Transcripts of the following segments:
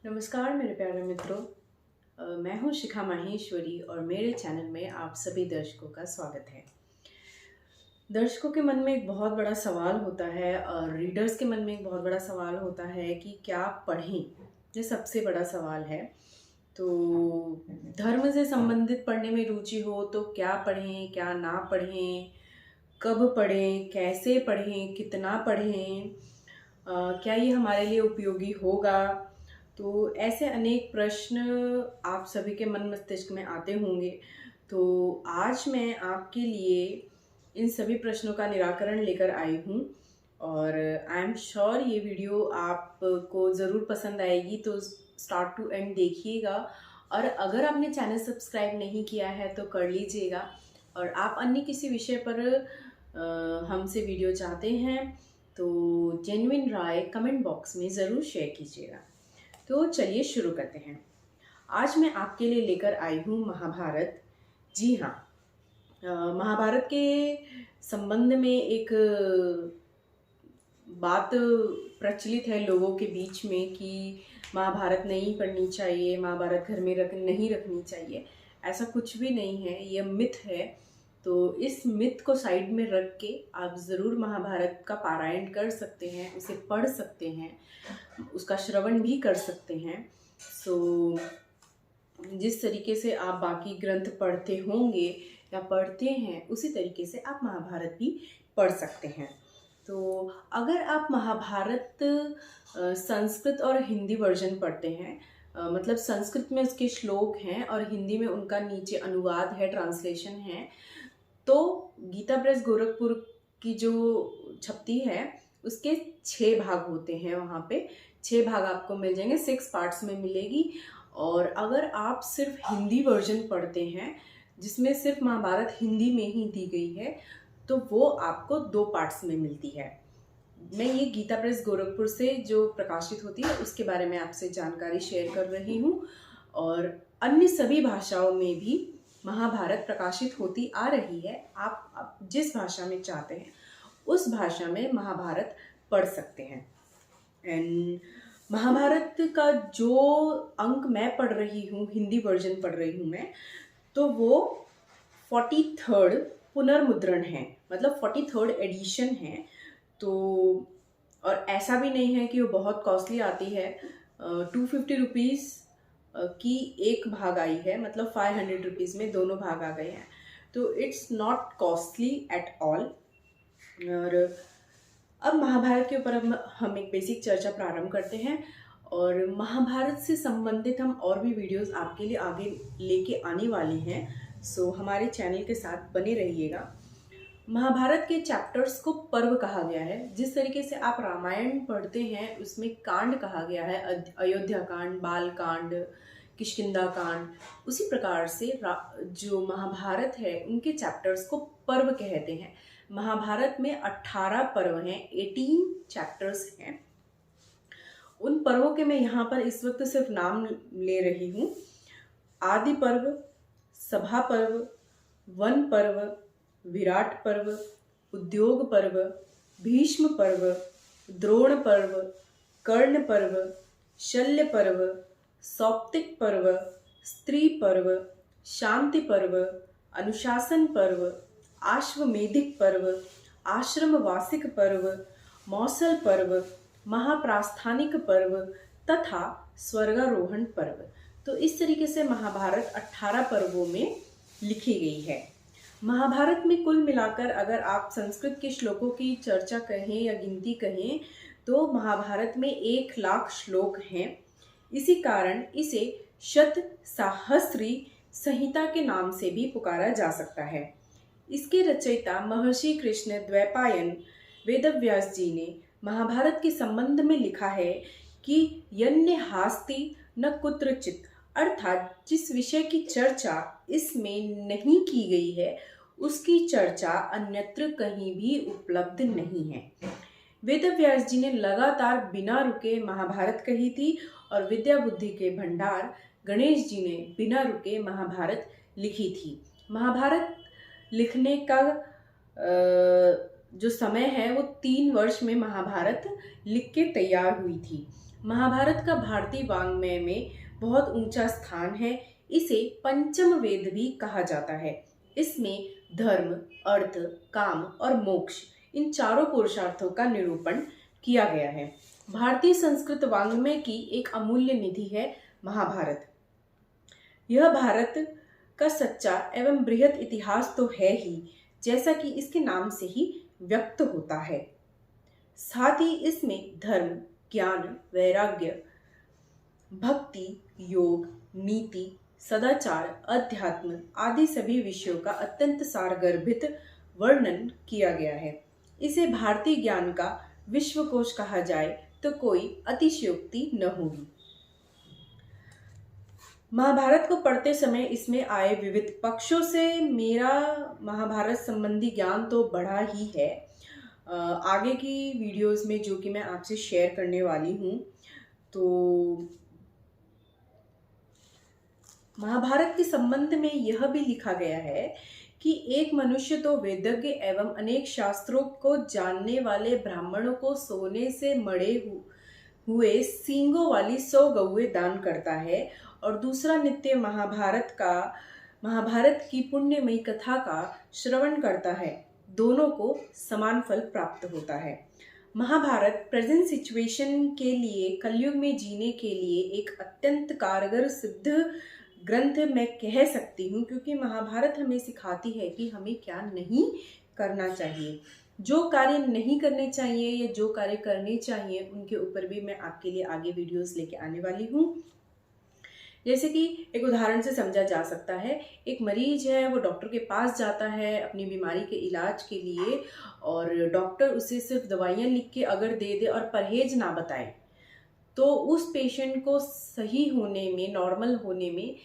नमस्कार मेरे प्यारे मित्रों। मैं हूँ शिखा माहेश्वरी और मेरे चैनल में आप सभी दर्शकों का स्वागत है। दर्शकों के मन में एक बहुत बड़ा सवाल होता है और रीडर्स के मन में एक बहुत बड़ा सवाल होता है कि क्या पढ़ें। ये सबसे बड़ा सवाल है। तो धर्म से संबंधित पढ़ने में रुचि हो तो क्या पढ़ें, क्या ना पढ़ें, कब पढ़ें, कैसे पढ़ें, कितना पढ़ें, क्या ये हमारे लिए उपयोगी होगा। तो ऐसे अनेक प्रश्न आप सभी के मन मस्तिष्क में आते होंगे। तो आज मैं आपके लिए इन सभी प्रश्नों का निराकरण लेकर आई हूँ और आई एम श्योर ये वीडियो आपको ज़रूर पसंद आएगी। तो स्टार्ट टू एंड देखिएगा और अगर आपने चैनल सब्सक्राइब नहीं किया है तो कर लीजिएगा। और आप अन्य किसी विषय पर हमसे वीडियो चाहते हैं तो जेन्युइन राय कमेंट बॉक्स में ज़रूर शेयर कीजिएगा। तो चलिए शुरू करते हैं। आज मैं आपके लिए लेकर आई हूँ महाभारत। जी हाँ, महाभारत के संबंध में एक बात प्रचलित है लोगों के बीच में कि महाभारत नहीं पढ़नी चाहिए, महाभारत घर में नहीं रखनी चाहिए। ऐसा कुछ भी नहीं है, यह मिथ है। तो इस मिथ को साइड में रख के आप ज़रूर महाभारत का पारायण कर सकते हैं, उसे पढ़ सकते हैं, उसका श्रवण भी कर सकते हैं। सो जिस तरीके से आप बाकी ग्रंथ पढ़ते होंगे या पढ़ते हैं उसी तरीके से आप महाभारत भी पढ़ सकते हैं। तो अगर आप महाभारत संस्कृत और हिंदी वर्जन पढ़ते हैं, मतलब संस्कृत में उसके श्लोक हैं और हिंदी में उनका नीचे अनुवाद है, ट्रांसलेशन है, तो गीता प्रेस गोरखपुर की जो छपती है उसके 6 भाग होते हैं। वहाँ पे 6 भाग आपको मिल जाएंगे, 6 पार्ट्स में मिलेगी। और अगर आप सिर्फ हिंदी वर्जन पढ़ते हैं जिसमें सिर्फ महाभारत हिंदी में ही दी गई है तो वो आपको 2 पार्ट्स में मिलती है। मैं ये गीता प्रेस गोरखपुर से जो प्रकाशित होती है उसके बारे में आपसे जानकारी शेयर कर रही हूँ। और अन्य सभी भाषाओं में भी महाभारत प्रकाशित होती आ रही है। आप जिस भाषा में चाहते हैं उस भाषा में महाभारत पढ़ सकते हैं। एंड महाभारत का जो अंक मैं पढ़ रही हूँ, हिंदी वर्जन पढ़ रही हूँ मैं, तो वो 43rd पुनर्मुद्रण है, मतलब 43rd एडिशन है। तो और ऐसा भी नहीं है कि वो बहुत कॉस्टली आती है। 250 रुपीज़ की एक भाग आई है, मतलब 500 रुपीज़ में दोनों भाग आ गए हैं। तो it's not costly at all. और अब महाभारत के ऊपर हम एक बेसिक चर्चा प्रारंभ करते हैं और महाभारत से संबंधित हम और भी वीडियोस आपके लिए आगे लेके आने वाले हैं। सो हमारे चैनल के साथ बने रहिएगा। महाभारत के चैप्टर्स को पर्व कहा गया है। जिस तरीके से आप रामायण पढ़ते हैं उसमें कांड कहा गया है, अयोध्या कांड, बाल कांड, किष्किंधा कांड, उसी प्रकार से जो महाभारत है उनके चैप्टर्स को पर्व कहते हैं। महाभारत में 18 पर्व हैं, 18 चैप्टर्स हैं। उन पर्वों के मैं यहाँ पर इस वक्त सिर्फ नाम ले रही हूँ। आदि पर्व, सभा पर्व, वन पर्व, विराट पर्व, उद्योग पर्व, भीष्म पर्व, द्रोण पर्व, कर्ण पर्व, शल्य पर्व, सौप्तिक पर्व, स्त्री पर्व, शांति पर्व, अनुशासन पर्व, आश्वमेधिक पर्व, आश्रम वासिक पर्व, मौसल पर्व, महाप्रास्थानिक पर्व तथा स्वर्गारोहण पर्व। तो इस तरीके से महाभारत 18 पर्वों में लिखी गई है। महाभारत में कुल मिलाकर अगर आप संस्कृत के श्लोकों की चर्चा कहें या गिनती कहें तो महाभारत में 1 लाख श्लोक हैं। इसी कारण इसे शत सहस्री संहिता के नाम से भी पुकारा जा सकता है। इसके रचयिता महर्षि कृष्ण द्वैपायन वेदव्यास जी ने महाभारत के संबंध में लिखा है कि यन्य हास्ति न कुत्रचित, अर्थात जिस विषय की चर्चा इसमें नहीं की गई है उसकी चर्चा अन्यत्र कहीं भी उपलब्ध नहीं है। वेदव्यास जी ने लगातार बिना रुके महाभारत कही थी और विद्या बुद्धि के भंडार गणेश जी ने बिना रुके महाभारत लिखी थी। महाभारत लिखने का जो समय है वो 3 वर्ष में महाभारत लिख के तैयार हुई थी। महाभारत का भारतीय वाङ्मय में बहुत ऊंचा स्थान है। इसे पंचम वेद भी कहा जाता है। इसमें धर्म, अर्थ, काम और मोक्ष इन चारों पुरुषार्थों का निरूपण किया गया है। भारतीय संस्कृत वाङ्मय की एक अमूल्य निधि है महाभारत। यह भारत का सच्चा एवं बृहत इतिहास तो है ही, जैसा कि इसके नाम से ही व्यक्त होता है। साथ ही इसमें धर्म, ज्ञान, वैराग्य, भक्ति, योग, नीति, सदाचार, अध्यात्म आदि सभी विषयों का अत्यंत सारगर्भित वर्णन किया गया है। इसे भारतीय ज्ञान का विश्वकोश कहा जाए तो कोई अतिशयोक्ति न होगी। महाभारत को पढ़ते समय इसमें आए विविध पक्षों से मेरा महाभारत संबंधी ज्ञान तो बढ़ा ही है। आगे की वीडियोस में जो कि मैं आपसे शेयर करने वाली हूँ, तो महाभारत के संबंध में यह भी लिखा गया है कि एक मनुष्य तो वेदज्ञ एवं अनेक शास्त्रों को जानने वाले ब्राह्मणों को सोने से मढ़े हुए सींगों वाली 100 गौएं दान करता है, और दूसरा नित्य महाभारत की पुण्यमयी कथा का श्रवण करता है। दोनों को समान फल प्राप्त होता है। महाभारत प्रेजेंट सिचुएशन के लिए, कलयुग में जीने के लिए एक अत्यंत कारगर सिद्ध ग्रंथ मैं कह सकती हूँ, क्योंकि महाभारत हमें सिखाती है कि हमें क्या नहीं करना चाहिए। जो कार्य नहीं करने चाहिए या जो कार्य करने चाहिए, उनके ऊपर भी मैं आपके लिए आगे वीडियोस लेके आने वाली हूँ। जैसे कि एक उदाहरण से समझा जा सकता है, एक मरीज है, वो डॉक्टर के पास जाता है अपनी बीमारी के इलाज के लिए, और डॉक्टर उसे सिर्फ दवाइयाँ लिख के अगर दे दे और परहेज ना बताए, तो उस पेशेंट को सही होने में, नॉर्मल होने में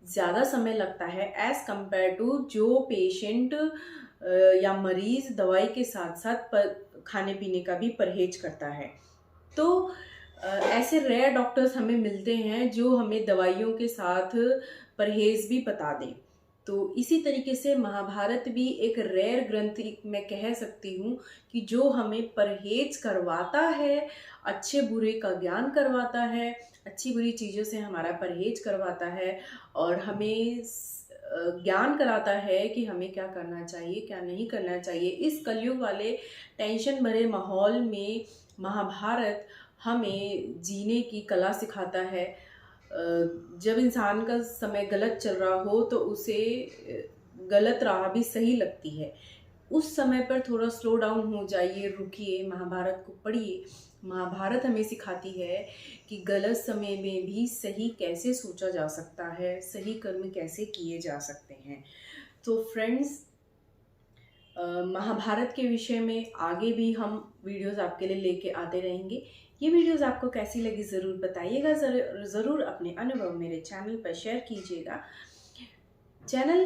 ज़्यादा समय लगता है एज़ कम्पेयर टू जो पेशेंट या मरीज़ दवाई के साथ साथ खाने पीने का भी परहेज करता है। तो ऐसे रेयर डॉक्टर्स हमें मिलते हैं जो हमें दवाइयों के साथ परहेज भी बता दें। तो इसी तरीके से महाभारत भी एक रेयर ग्रंथ मैं कह सकती हूँ कि जो हमें परहेज करवाता है, अच्छे बुरे का ज्ञान करवाता है, अच्छी बुरी चीज़ों से हमारा परहेज करवाता है, और हमें ज्ञान कराता है कि हमें क्या करना चाहिए, क्या नहीं करना चाहिए। इस कलयुग वाले टेंशन भरे माहौल में महाभारत हमें जीने की कला सिखाता है। जब इंसान का समय गलत चल रहा हो तो उसे गलत राह भी सही लगती है। उस समय पर थोड़ा स्लो डाउन हो जाइए, रुकिए, महाभारत को पढ़िए। महाभारत हमें सिखाती है कि गलत समय में भी सही कैसे सोचा जा सकता है, सही कर्म कैसे किए जा सकते हैं। तो फ्रेंड्स, महाभारत के विषय में आगे भी हम वीडियोस आपके लिए लेके आते रहेंगे। ये वीडियोस आपको कैसी लगी ज़रूर बताइएगा। ज़रूर अपने अनुभव मेरे चैनल पर शेयर कीजिएगा। चैनल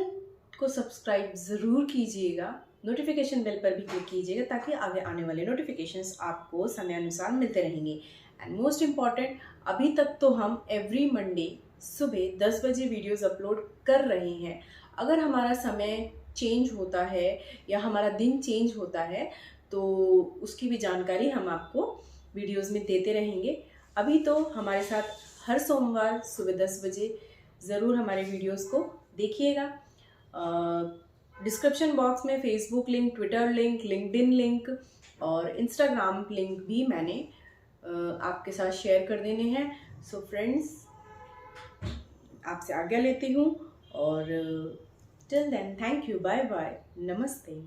को सब्सक्राइब ज़रूर कीजिएगा, नोटिफिकेशन बेल पर भी क्लिक कीजिएगा ताकि आगे आने वाले नोटिफिकेशंस आपको समय अनुसार मिलते रहेंगे। एंड मोस्ट इम्पॉर्टेंट, अभी तक तो हम एवरी मंडे सुबह 10 बजे वीडियोस अपलोड कर रहे हैं। अगर हमारा समय चेंज होता है या हमारा दिन चेंज होता है तो उसकी भी जानकारी हम आपको वीडियोस में देते रहेंगे। अभी तो हमारे साथ हर सोमवार सुबह 10 बजे ज़रूर हमारे वीडियोस को देखिएगा। डिस्क्रिप्शन बॉक्स में Facebook link, Twitter link, LinkedIn link और इंस्टाग्राम लिंक भी मैंने आपके साथ शेयर कर देने हैं। सो फ्रेंड्स, आपसे आज्ञा लेती हूँ और till then, thank you, bye bye, नमस्ते।